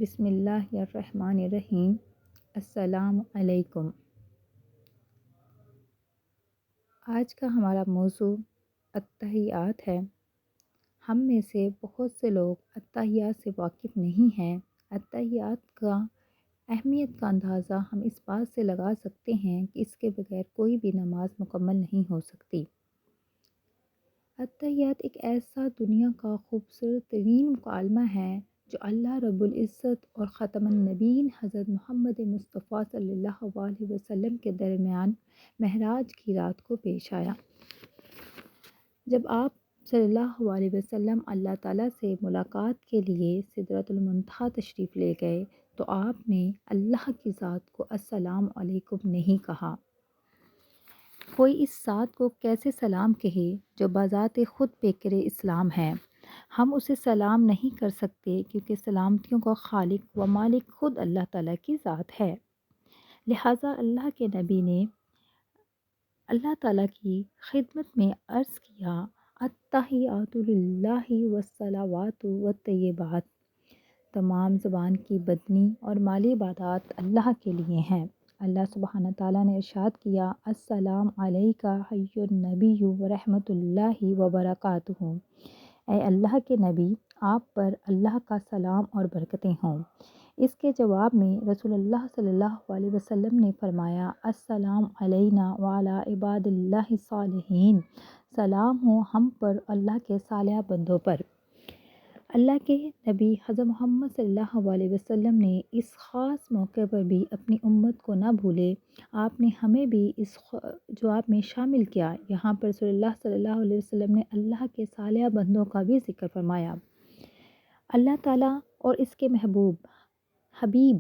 بسم اللہ الرحمن الرحیم۔ السلام علیکم۔ آج کا ہمارا موضوع التحیات ہے۔ ہم میں سے بہت سے لوگ التحیات سے واقف نہیں ہیں۔ التحیات کا اہمیت کا اندازہ ہم اس بات سے لگا سکتے ہیں کہ اس کے بغیر کوئی بھی نماز مکمل نہیں ہو سکتی۔ التحیات ایک ایسا دنیا کا خوبصورت ترین مکالمہ ہے جو اللہ رب العزت اور ختم النبیین حضرت محمد مصطفیٰ صلی اللہ علیہ وسلم کے درمیان معراج کی رات کو پیش آیا۔ جب آپ صلی اللہ علیہ وسلم اللہ تعالیٰ سے ملاقات کے لیے سدرۃ المنتہا تشریف لے گئے تو آپ نے اللہ کی ذات کو السلام علیکم نہیں کہا۔ کوئی اس ذات کو کیسے سلام کہے جو بذات خود پیکر اسلام ہے؟ ہم اسے سلام نہیں کر سکتے کیونکہ سلامتیوں کا خالق و مالک خود اللہ تعالیٰ کی ذات ہے۔ لہٰذا اللہ کے نبی نے اللہ تعالیٰ کی خدمت میں عرض کیا، التحیات للہ والصلوات والطیبات، تمام زبان کی بدنی اور مالی عبادات اللہ کے لیے ہیں۔ اللہ سبحانہ تعالیٰ نے ارشاد کیا، السلام علیک ایھا النبی ورحمۃ اللہ وبرکاتہ۔ اے اللہ کے نبی، آپ پر اللہ کا سلام اور برکتیں ہوں۔ اس کے جواب میں رسول اللہ صلی اللہ علیہ وسلم نے فرمایا، السلام علینا وعلی عباد اللہ الصالحین، سلام ہو ہم پر اللہ کے صالح بندوں پر۔ اللہ کے نبی حضرت محمد صلی اللہ علیہ وسلم نے اس خاص موقع پر بھی اپنی امت کو نہ بھولے، آپ نے ہمیں بھی اس جواب میں شامل کیا۔ یہاں پر رسول اللہ صلی اللہ علیہ وسلم نے اللہ کے صالح بندوں کا بھی ذکر فرمایا۔ اللہ تعالیٰ اور اس کے محبوب حبیب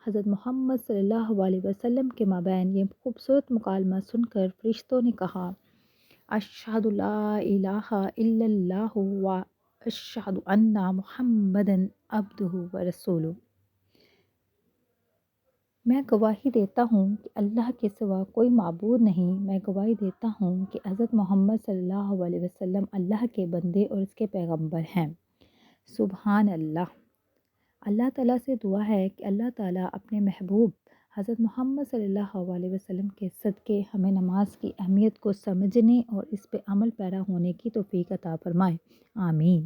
حضرت محمد صلی اللہ علیہ وسلم کے مابین یہ خوبصورت مکالمہ سن کر فرشتوں نے کہا، اشہد لا الہ الا اللہ و اشہد ان محمدًا عبدہ و رسولہ۔ میں گواہی دیتا ہوں کہ اللہ کے سوا کوئی معبود نہیں۔ میں گواہی دیتا ہوں کہ حضرت محمد صلی اللہ علیہ وسلم اللہ کے بندے اور اس کے پیغمبر ہیں۔ سبحان اللہ۔ اللہ تعالیٰ سے دعا ہے کہ اللہ تعالیٰ اپنے محبوب حضرت محمد صلی اللہ علیہ وسلم کے صدقے ہمیں نماز کی اہمیت کو سمجھنے اور اس پہ عمل پیرا ہونے کی توفیق عطا فرمائے۔ آمین۔